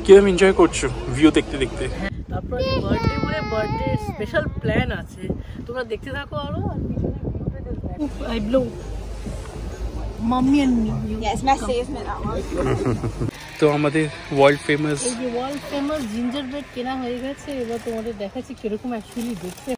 কিরকম এনজয় করছো ভিউ দেখতে দেখতে? তারপর বার্থডে বলে বার্থডে স্পেশাল প্ল্যান আছে, তোমরা দেখতে থাকো আরো। আর পিছনে I blow mummy and me. Yes, messy, isn't it, that one? তো আমাদের ওয়ার্ল্ড ফেমাস এই যে ওয়ার্ল্ড ফেমাস জিঞ্জার ব্রেড কেনা হয়ে গেছে, এবার তোমাদের দেখাচ্ছি কিরকম অ্যাকচুয়ালি দেখতে।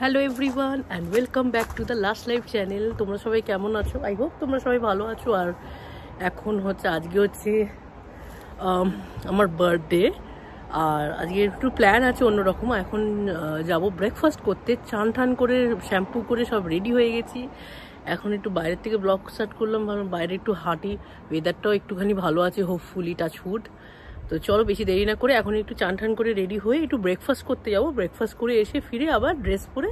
Hello everyone and welcome back to the last life channel. তোমরা সবাই কেমন আছো? আই হোপ তোমরা সবাই ভালো আছো। আর এখন আজকে হচ্ছে আমার বার্থডে, আর আজকে একটু প্ল্যান আছে অন্যরকম। এখন যাব ব্রেকফাস্ট করতে, চান টান করে শ্যাম্পু করে সব রেডি হয়ে গেছি। এখন একটু বাইরের থেকে ব্লগ স্টার্ট করলাম, ভাবলাম বাইরে একটু হাঁটি, ওয়েদারটাও একটুখানি ভালো আছে হোপফুলি, টাচ উড। তো চলো বেশি দেরি না করে এখন একটু চান টান করে রেডি হয়ে একটু ব্রেকফাস্ট করতে যাবো। ব্রেকফাস্ট করে এসে ফিরে আবার ড্রেস পরে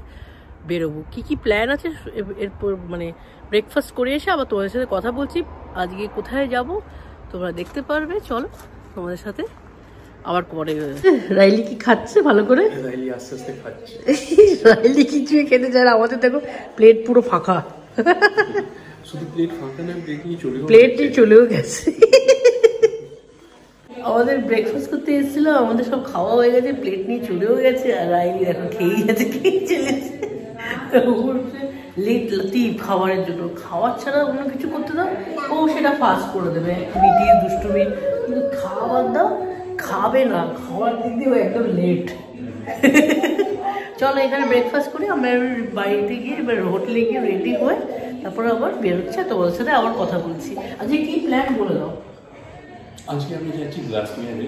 বেরোবো। কি প্ল্যান আছে এরপর, মানে ব্রেকফাস্ট করে এসে আবার তোমাদের সাথে কথা বলছি। আজকে কোথায় যাব তোমরা দেখতে পারবে, চলো তোমাদের সাথে আবার পরে। রাইলি কি খাচ্ছে ভালো করে? রাইলি আস্তে আস্তে খাচ্ছে। রাইলি কিছুই খেতে চায় না। আমাদের দেখো প্লেট পুরো ফাঁকা, শুধু প্লেট ফাঁকা না, প্লেটই চলেও গেছে। আমাদের ব্রেকফাস্ট করতে এসেছিল, আমাদের সব খাওয়া হয়ে গেছে, প্লেট নিয়ে চলেও গেছে। আর রাইলি এখন খেয়েই গেছে, খেয়ে চলেছে। লেট লতিফ খাবারের জন্য, খাওয়ার ছাড়া অন্য কিছু করতে দাও ও সেটা ফাস্ট করে দেবে, মিটি দুষ্টুমি। কিন্তু খাবার দাও খাবে না, খাওয়ার দিক দিয়ে একদম লেট। চলো এখানে ব্রেকফাস্ট করি, আমরা বাড়িতে গিয়ে এবার হোটেলে গিয়ে রেডি হয়ে তারপরে আবার বেরোচ্ছে, তোমাদের সাথে আবার কথা বলছি। আজকে কি প্ল্যান বলে দাও? আজকে আমি যাচ্ছি গ্রাসমেয়ারে।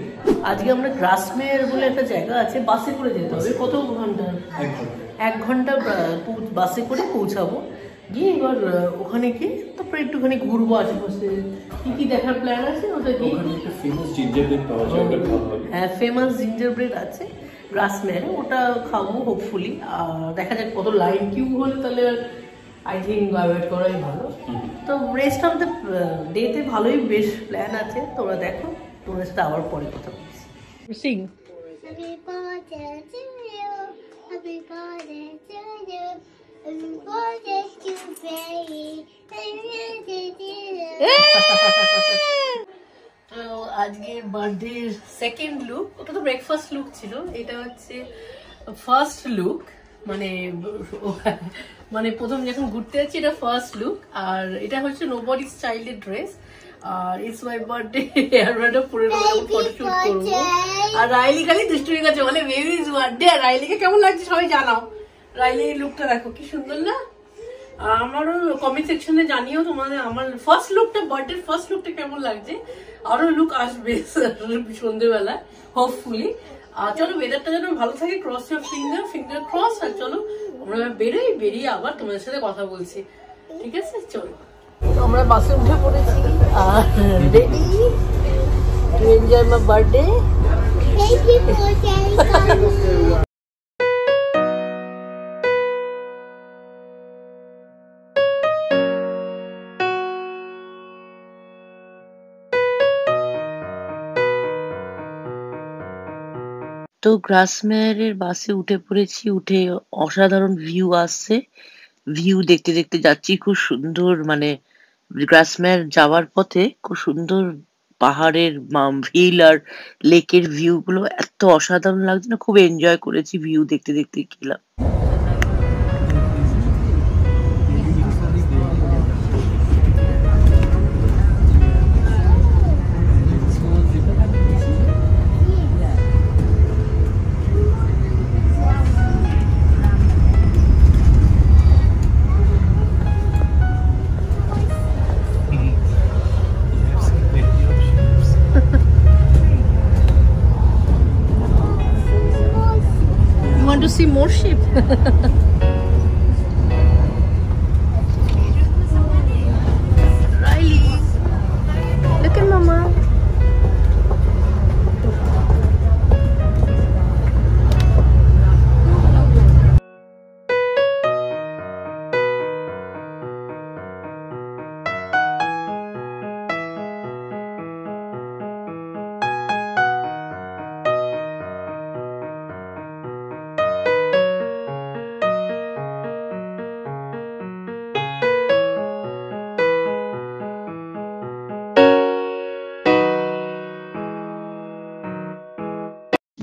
আজকে আমরা গ্রাসমেয়ার বলে একটা জায়গা আছে, বাসে করে যেতে হবে। কত ঘন্টা? 1 ঘন্টা বাসে করে পৌঁছাবো। গিয়ে এবার ওখানে গিয়ে তারপরে একটুখানি ঘুরবো আশেপাশে। কি দেখার প্ল্যান আছে ওটা গিয়ে? ফেমাস জিঞ্জার ব্রেড পাওয়া যায়, ওটা খাওয়া হবে। হ্যাঁ, ফেমাস জিঞ্জার ব্রেড আছে গ্রাসমেয়ারে, ওটা খাবো হোপফুলি। আর দেখা যাক কত লাইন কিউ হলে তাহলে আই থিঙ্ক ওয়েট করাই ভালো। তো রেস্ট অফ দ্য ডেতে ভালোই বেশ প্ল্যান আছে, তোমরা দেখো, তোমাদের সাথে আবার পরে কথা বলছি। Singh Happy birthday to you, happy birthday to you, happy birthday to baby, happy birthday to you. তো আজকে বার্থডে সেকেন্ড লুক, ওটা তো ব্রেকফাস্ট লুক ছিল, এটা হচ্ছে ফার্স্ট লুক। মানে প্রথম যখন ঘুরতে যাচ্ছি এটা ফার্স্ট লুক। আর এটা হচ্ছে নোবডি স্টাইলের ড্রেস। আর ইটস মাই বার্থডে, হেয়ারব্যান্ডটা পরে ফটোশুট করবো। আর রাইলি খালি দুষ্টুমি কাছে বলে বেবি ইজ বার্থডে। আর রাইলিকে কেমন লাগছে সবাই জানাও। রাইলি এই লুকটা দেখো কি সুন্দর না? আমারও কমেন্ট সেকশনে জানিও তোমাদের আমার ফার্স্ট লুকটা, বার্থডে ফার্স্ট লুকটা কেমন লাগছে। আরো লুক আসবে সন্ধ্যেবেলা হোপফুলি। আর চলো ওয়েদারটা যেন ভালো থাকে, ক্রস ইউর ফিঙ্গার ক্রস। আর চলো আমরা বেরিয়ে আবার তোমাদের সাথে কথা বলছি, ঠিক আছে? চলো আমরা বাসে উঠে পড়েছি আর ready to enjoy my birthday. Happy birthday, তো গ্রাসমেয়ারের বাসে উঠে পড়েছি, উঠে অসাধারণ ভিউ আসছে। ভিউ দেখতে দেখতে যাচ্ছি, খুব সুন্দর। মানে গ্রাসমেয়ার যাওয়ার পথে খুব সুন্দর পাহাড়ের হিল আর লেকের ভিউ গুলো এত অসাধারণ লাগছে না, খুব এনজয় করেছি ভিউ দেখতে দেখতে গেলাম। To see more sheep. Riley, look at mama.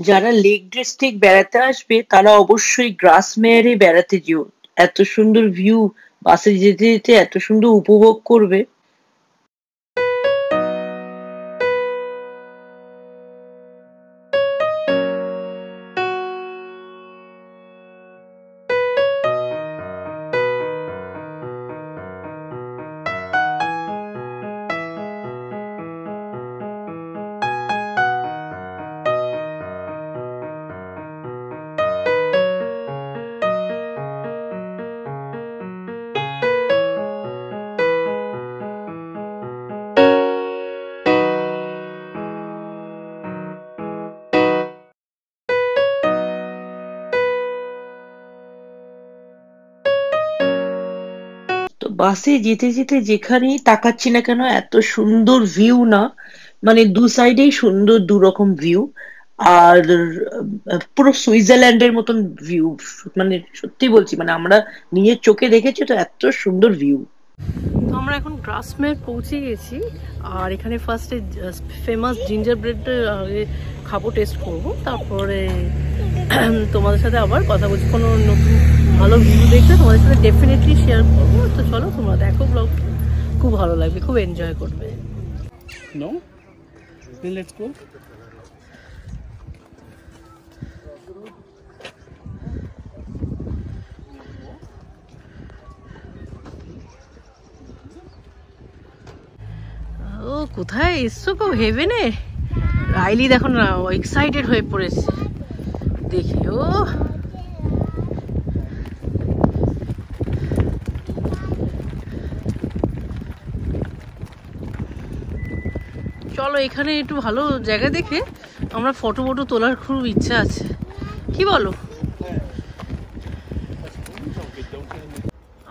যারা লেক ডিস্ট্রিক্ট বেড়াতে আসবে তারা অবশ্যই গ্রাসমেয়ারে বেড়াতে যেও। এত সুন্দর ভিউ, বাসে যেতে যেতে এত সুন্দর উপভোগ করবে। তো বাসে যেতে যেতে যেখানেই তাকাচ্ছি না কেন এত সুন্দর ভিউ না, মানে দু সাইডেই সুন্দর দু রকম ভিউ। আর পুরো সুইজারল্যান্ডের মতন ভিউ, মানে সত্যি বলছি, মানে আমরা নিজের চোখে দেখেছি তো, এত সুন্দর ভিউ। তো আমরা এখন গ্রাসমের পৌঁছে গেছি, আর এখানে ফার্স্টে ফেমাস জিঞ্জার ব্রেডটা খাবো, টেস্ট করবো, তারপরে তোমাদের সাথে আবার কথা বলছি। কোনো নতুন ভালো ভিউ দেখলে তোমাদের সাথে ডেফিনেটলি শেয়ার করবো। তো চলো তোমরা দেখো ব্লগ, খুব ভালো লাগবে, খুব এনজয় করবে। No? Then let's go. ও কোথায় এসছো গো, হেভেনে? রাইলি দেখো না, এক্সাইটেড হয়ে পড়েছে দেখি। ও চলো এখানে একটু ভালো জায়গা দেখে আমরা ফটো তোলার খুব ইচ্ছা আছে, কি বলো?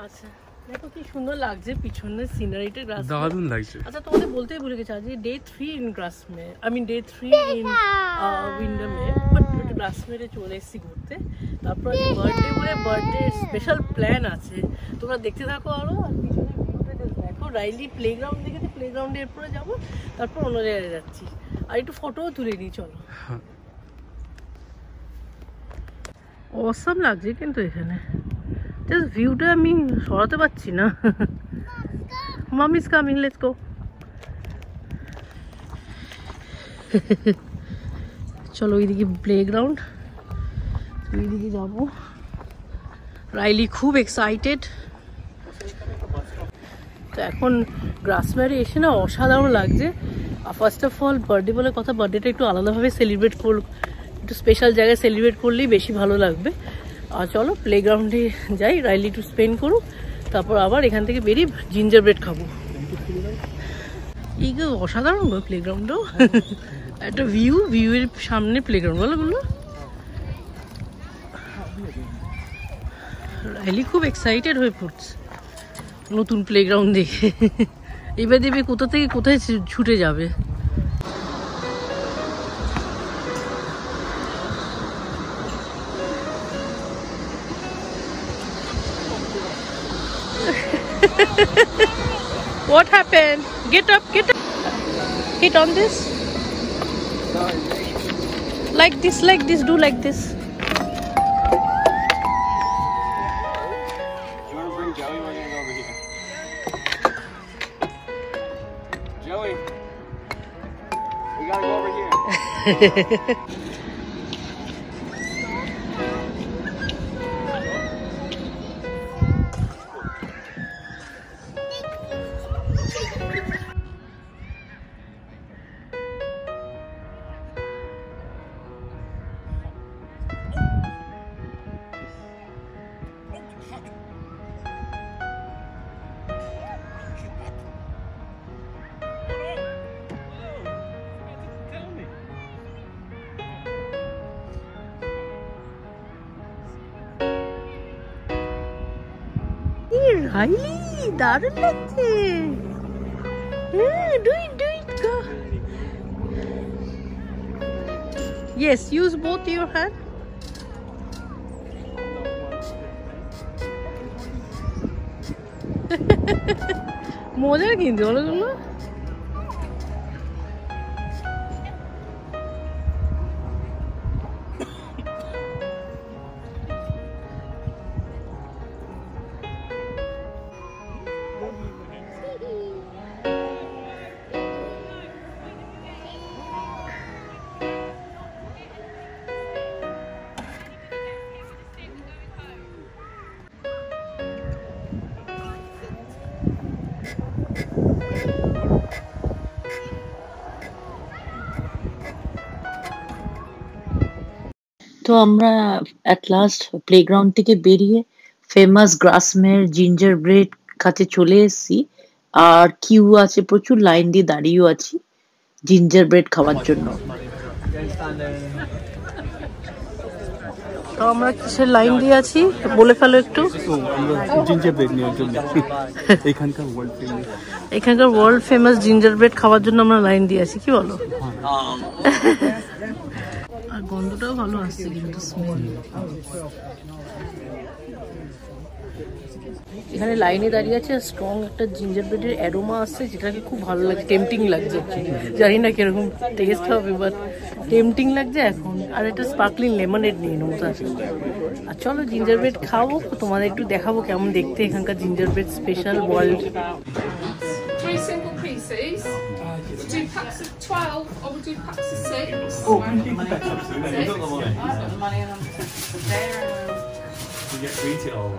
আচ্ছা দেখো কি সুন্দর লাগছে পিছনের সিনারিটা, দারুণ লাগছে। আচ্ছা তোমাদের বলতেই ভুলে গেছি, আজকে day 3 in Grasmere, I mean day 3 in Windermere, but গ্রাসমেরে চলে এসেছি ঘুরতে। তারপর বার্থডে বলে বার্থডে স্পেশাল প্ল্যান আছে, তোমরা দেখতে থাকো আরো। আর পিছনে ভিউটা দেখো, রাইলি প্লেগ্রাউন্ড দেখেছি, প্লেগ্রাউন্ডে এরপরে যাবো, তারপর অন্য জায়গায় যাচ্ছি, আর একটু ফটোও তুলে নিই চলো। অসাম লাগছে কিন্তু এখানে, জাস্ট ভিউটা আমি সরাতে পারছি না। মামিস কামিং, লেটস গো। চলো ওইদিকে প্লেগ্রাউন্ড, ওইদিকে যাবো। রাইলি খুব এক্সাইটেড। তো এখন গ্রাসমেরে এসে না অসাধারণ লাগছে। ফার্স্ট অফ অল বার্থডে বলে কথা, বার্থডেটা একটু আলাদাভাবে সেলিব্রেট করব, একটু স্পেশাল জায়গায় সেলিব্রেট করলেই বেশি ভালো লাগবে। আর চলো প্লেগ্রাউন্ডে যাই, রাইলি একটু স্পেন্ড করুক, তারপর আবার এখান থেকে বেরিয়ে জিঞ্জার ব্রেড খাবো। এই অসাধারণ গো প্লেগ্রাউন্ডও, একটা ভিউয়ের সামনে প্লেগ্রাউন্ড বলো। রাইলি খুব এক্সাইটেড হয়ে পড়ছে নতুন প্লেগ্রাউন্ড দেখে। এবার দেবে কোথা থেকে কোথায় ছুটে যাবে। What happened? Get up, get up. Hit on this. Like this, do like this. You want to bring Joey? We're gonna go over here. Joey, we gotta go over here. Really দারুণ লাগছে। Do it, go. Yes, use both your hand. মজার কিন্তু বলো। তো আমরা at last playground থেকে বেরিয়ে famous গ্রাসমের ginger bread কাছে চলে এসেছি। আর কিউ আছে, প্রচুর লাইন দিয়ে দাঁড়িয়েও আছি জিঞ্জার ব্রেড খাওয়ার জন্য। তো আমরা কিসের লাইন দিয়ে আছি বলে ফেলো একটু। জিঞ্জার ব্রেড নেওয়ার জন্য এখানকার ওয়ার্ল্ড ফেমাস জিঞ্জার ব্রেড খাওয়ার জন্য আমরা লাইন দিয়ে আছি, কি বলো? আর গন্ধটাও ভালো আসছে কিন্তু স্মেল। এখানে লাইনে দাঁড়িয়ে আছে, স্ট্রং একটা জিঞ্জার ব্রেডের অ্যারোমা আসছে, যেটাকে খুব ভালো লাগছে, টেম্পটিং লাগছে। জানি না কিরকম টেস্ট হবে, বাট টেম্পটিং লাগছে এখন। আর এটা স্পার্কলিং লেমনেড নিয়ে নেবো তার। আর চলো জিঞ্জার ব্রেড খাবো, তোমাদের একটু দেখাবো কেমন দেখতে এখানকার ginger bread special world. 3 single pieces. We'll do packs of 12 or we'll do packs of 6. Oh, we can keep that up. We get to eat it all.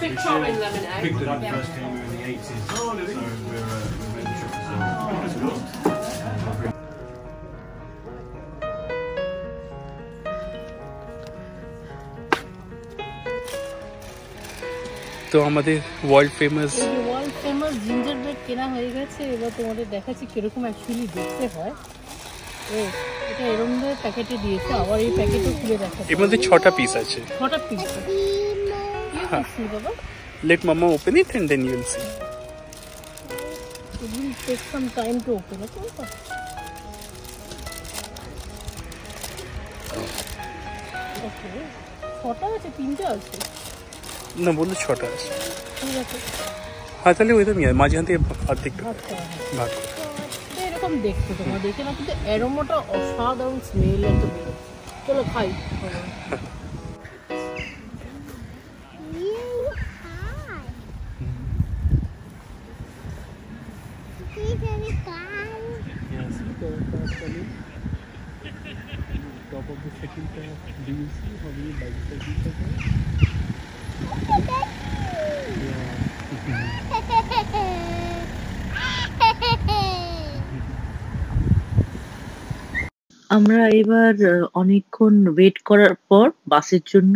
Big charming lemonade. Picked it up first time we were in the 80s. Oh, really? So we're really shocked. তো আমাদের world famous ginger bread কেনা হয়ে গেছে। এবার তোমাদের দেখাচ্ছি কিরকম actually দেখতে হয়। এটা এরকম ধরে প্যাকেটে দিয়েছে, আবার এই প্যাকেটও খুলে দেখাচ্ছে। এর মধ্যে 6টা পিস আছে। 6টা পিস। হ্যাঁ বাবা, লেট মামা open it and then you will see. It will take some time to open it. Okay. 6টা আছে, 3টে আছে না, বললো 6টা আছে। ঠিক আছে, হ্যাঁ তাহলে ওই তো মাঝখান থেকে অর্ধেকটা ভাগ করে এরকম দেখতে। তোমরা দেখে না কিন্তু অ্যারোমাটা অসাধারণ, স্মেল একটা বেরো। চলো খাই। Top of the second tab, do you see how many bicycles are there? আমরা এবার অনেকক্ষণ ওয়েট করার পর বাসের জন্য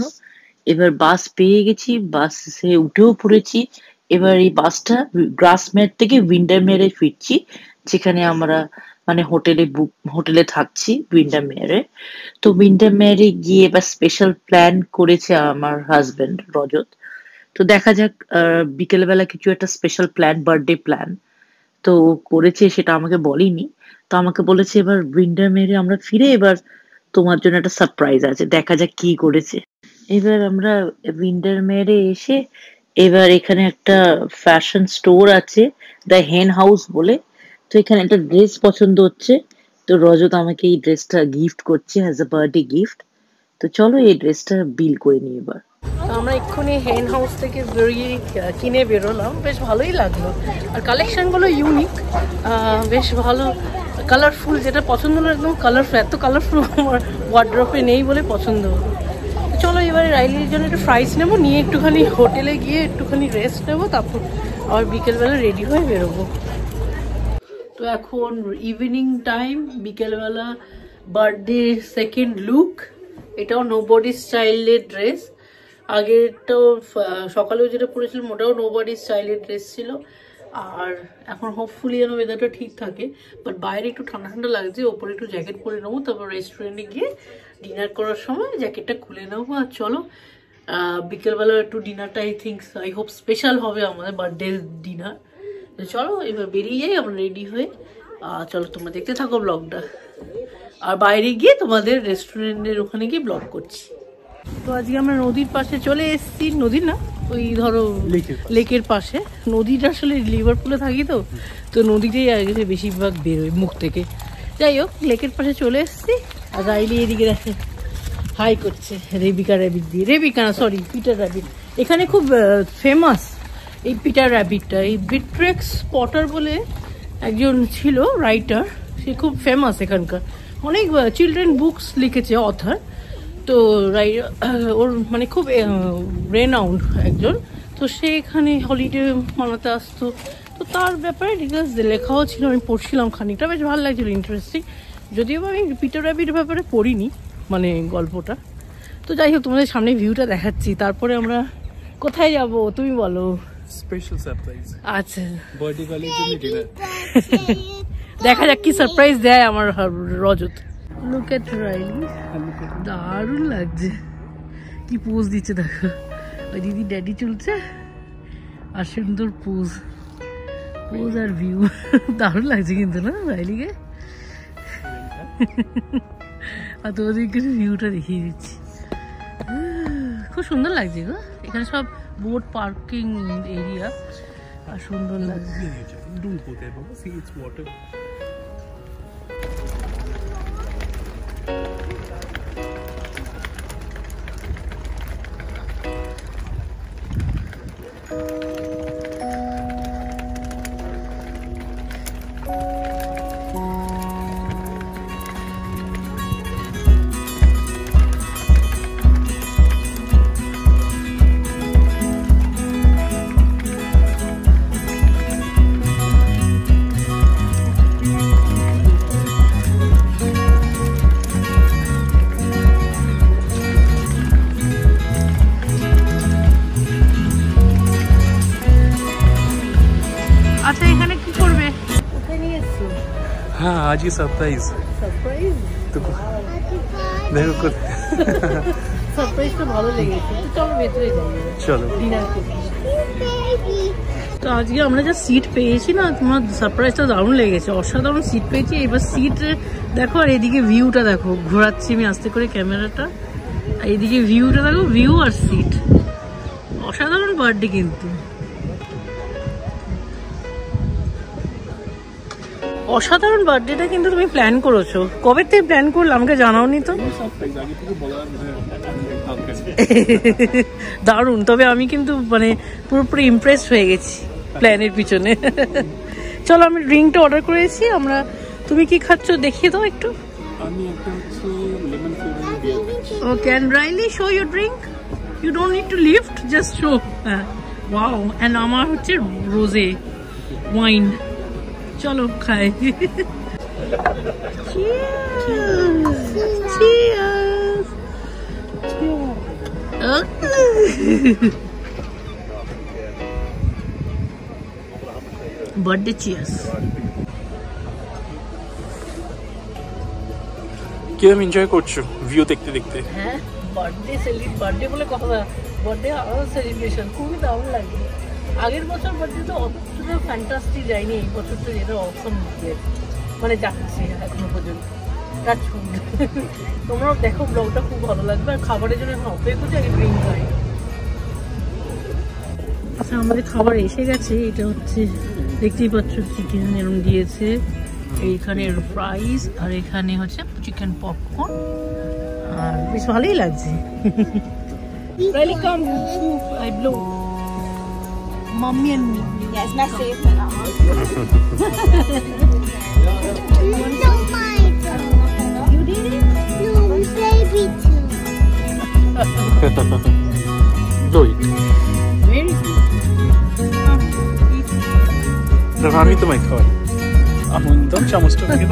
এবার বাস পেয়ে গেছি, বাসে উঠেও পড়েছি। এবার এই বাসটা গ্রাসমের থেকে উইন্ডারমেয়ারে ফিরছি, যেখানে আমরা মানে হোটেলে থাকছি উইন্ডারমেয়ারে। তো উইন্ডারমেয়ারে গিয়ে এবার স্পেশাল প্ল্যান করেছে আমার হাজবেন্ড রজত। তো দেখা যাক, বিকেলবেলা কিছু একটা স্পেশাল প্ল্যান, বার্থডে প্ল্যান তো করেছে, সেটা আমাকে বলেনি। তো আমাকে বলেছে এবার উইন্ডারমেয়ারে আমরা ফিরে এবার তোমার জন্য একটা সারপ্রাইজ আছে, দেখা যাক কি করেছে। এবার আমরা উইন্ডারমেয়ারে এসে এবার এখানে একটা ফ্যাশন স্টোর আছে, দ্য হেন হাউস বলে। তো এখানে একটা ড্রেস পছন্দ হচ্ছে, তো রজত আমাকে এই ড্রেসটা গিফট করছে অ্যাজ আ বার্থডে গিফট। তো চলো এই ড্রেসটা বিল করে নিই এবার। আমরা এক্ষুনি হেন হাউস থেকে বেরিয়ে কিনে বেরোলাম, বেশ ভালোই লাগলো। আর কালেকশনগুলো ইউনিক, বেশ ভালো, কালারফুল। যেটা পছন্দ হলো একদম কালারফুল, এত কালারফুল আমার ওয়ার্ড্রপে নেই বলে পছন্দ হলো। চলো এবারে রাইলির জন্য একটু ফ্রাইস নেবো, নিয়ে একটুখানি হোটেলে গিয়ে একটুখানি রেস্ট নেবো, তারপর আবার বিকেলবেলা রেডি হয়ে বেরোবো। তো এখন ইভিনিং টাইম, বিকেলবেলা বার্থডে সেকেন্ড লুক। এটাও নোবডি স্টাইলের ড্রেস। আগেরটাও সকালেও যেটা পরেছিলাম ওটাও নোবডি স্টাইলের ড্রেস ছিল। আর এখন হোপফুলি যেন ওয়েদারটা ঠিক থাকে, বাট বাইরে একটু ঠান্ডা ঠান্ডা লাগছে, ওপরে একটু জ্যাকেট পরে নেবো, তারপর রেস্টুরেন্টে গিয়ে ডিনার করার সময় জ্যাকেটটা খুলে নেবো। আর চলো বিকেলবেলা একটু ডিনারটা আই হোপ স্পেশাল হবে আমাদের বার্থডে ডিনার। তো চলো এবার বেরিয়ে যাই আমরা রেডি হয়ে। চলো তোমরা দেখতে থাকো ব্লগটা, আর বাইরে গিয়ে তোমাদের রেস্টুরেন্টের ওখানে গিয়ে ব্লগ করছি। তো আজকে আমরা নদীর পাশে চলে এসেছি, নদীর না ওই ধরো লেকের পাশে। নদীটা আসলে লিভারপুলে থাকি, তো নদীতেই আগে বেশিরভাগ বেরোয় মুখ থেকে। যাই হোক, লেকের পাশে চলে এসেছি। আর রাইলি এদিকে দেখে হাই করছে রেবিকা র্যাবিট দিয়ে, রেবিকা না সরি পিটার র্যাবিট। এখানে খুব ফেমাস এই পিটার র্যাবিটটা। এই বিট্রেক্স পটার বলে একজন ছিল রাইটার, সে খুব ফেমাস এখানকার, অনেক চিলড্রেন বুকস লিখেছে অথার। তো ওর মানে খুব রেনাউন্ড একজন। তো তো সে এখানে হলিডে মানাতে আসতো, তো তার ব্যাপারে ডিটেলস লেখাও ছিল, আমি পড়ছিলাম খানিকটা, বেশ ভালো লাগছিল, ইন্টারেস্টিং। যদিও আমি পিটার র্যাবিট ব্যাপারে পড়িনি মানে গল্পটা। তো যাই হোক, তোমাদের সামনে ভিউটা দেখাচ্ছি, তারপরে আমরা কোথায় যাব তুমি বলো। Special surprise. আচ্ছা, বার্থডে গার্লের জন্য ডিনার। দেখা যাক কি সারপ্রাইজ দেয় আমার রজত। লুক এট রাইলি, দারুণ লাগছে, কি পোজ দিচ্ছে দেখো। ওই দিদি ড্যাডি চলছে আর সুন্দর পোজ আর ভিউ, দারুণ লাগছে কিন্তু না রাইলিকে। আর তোমাদেরকে ভিউটা দেখিয়ে দিচ্ছি, খুব সুন্দর লাগছে গো। এখানে সব বোট পার্কিং এরিয়া, আর সুন্দর লাগছে। আচ্ছা, এখানে কি করবে? কোথায় নিয়ে এসছো? হ্যাঁ, আজই সারপ্রাইজ। সারপ্রাইজ? দেখো সারপ্রাইজটা ভালো লেগেছে, তো চলো ভেতরে যাই, চলো ডিনার করি। তো আজকে আমরা যা সিট পেয়েছি না, তোমার সারপ্রাইজটা দারুণ লেগেছে, অসাধারণ সিট পেয়েছি। এবার সিট দেখো, আর এদিকে ভিউটা দেখো, ঘোরাচ্ছি আমি আস্তে করে ক্যামেরাটা, আর এদিকে ভিউটা দেখো, ভিউ আর সিট, অসাধারণ বার্থডে কিন্তু, অসাধারণ বার্থডেটা কিন্তু তুমি প্ল্যান করেছো। কবে থেকে প্ল্যান করলে আমাকে জানাওনি তো। দারুণ, তবে আমি কিন্তু মানে পুরোপুরি ইমপ্রেস হয়ে গেছি প্ল্যানের পিছনে। চলো, আমি ড্রিঙ্কটা অর্ডার করেছি আমরা। তুমি কি খাচ্ছ দেখিয়ে দাও একটু। আমি একটা হচ্ছে lemon flavour beer. Okay, and really show your drink, you don't need to lift, just show. হ্যাঁ, ওয়াও। এন্ড আমার হচ্ছে রোজে ওয়াইন। চলো খাই। Birthday cheers. কিরকম এনজয় করছো ভিউ দেখতে দেখতে? হ্যাঁ, বার্থডে বলে কথা, বার্থডে আরো সেলিব্রেশন খুবই দারুণ লাগছে। আগের বছর বার্থডে তো অতটা ফ্যান্টাস্টিক যায়নি, এই বছরটা যেটা অপশন মানে যাচ্ছে এখনো পর্যন্ত। তোমরাও দেখো, ব্লগটা খুব ভালো লাগবে। আর খাবারের জন্য এখন অপেক্ষা করছি, আগে ড্রিঙ্ক খাই। আচ্ছা, আমাদের খাবার এসে গেছে। এটা হচ্ছে দেখতেই পাচ্ছ, চিকেন এরকম দিয়েছে, এইখানে ফ্রাইস, আর এখানে হচ্ছে চিকেন পপকর্ন, আর বেশ ভালোই লাগছে। Really come, I blow. Mommy and me. Yeah, it's not safe for that one. No, Michael. You did it? No, baby too. Do it. Very good. দেখো, আমি তোমায় খাওয়াই। আমন দাও চামচটা থেকে।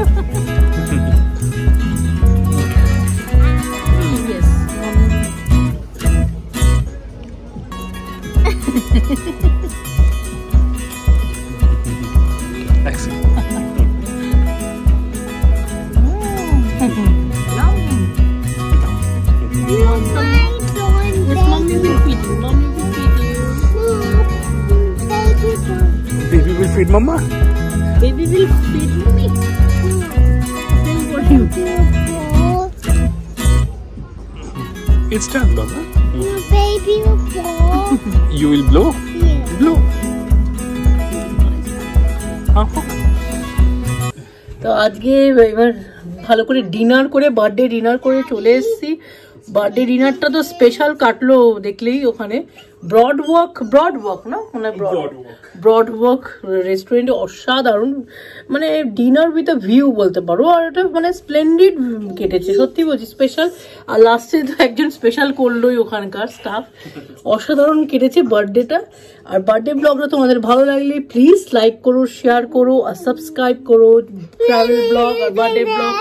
Yes. Excellent. Yes, mommy will feed you. Mommy will feed you. Baby will feed mama. Baby will feed me. Then what you? It's done, Baba. Baby will fall. You will blow? Yeah. Blow. তো আজকে এবার ভালো করে dinner করে, birthday dinner করে চলে এসেছি। Birthday ডিনারটা তো স্পেশাল কাটলো দেখলেই, ওখানে ব্রডওয়াক না মানে ব্রডওয়াক রেস্টুরেন্টে অসাধারণ, মানে ডিনার উইথ আ ভিউ বলতে পারো। আর এটা মানে স্প্লেন্ডিড কেটেছে, সত্যি বলছি স্পেশাল। আর লাস্টে তো একজন স্পেশাল করলোই ওখানকার স্টাফ, অসাধারণ কেটেছে বার্থডেটা। আর বার্থডে ব্লগটা তোমাদের ভালো লাগলে প্লিজ লাইক করো, শেয়ার করো আর সাবস্ক্রাইব করো, ট্রাভেল ব্লগ আর বার্থডে ব্লগ।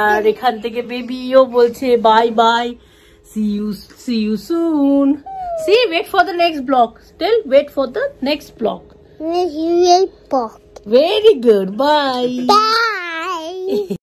আর এখান থেকে বেবিও বলছে bye bye, see you soon. See, wait for the next vlog. Still wait for the next vlog. Very good. Bye. Bye.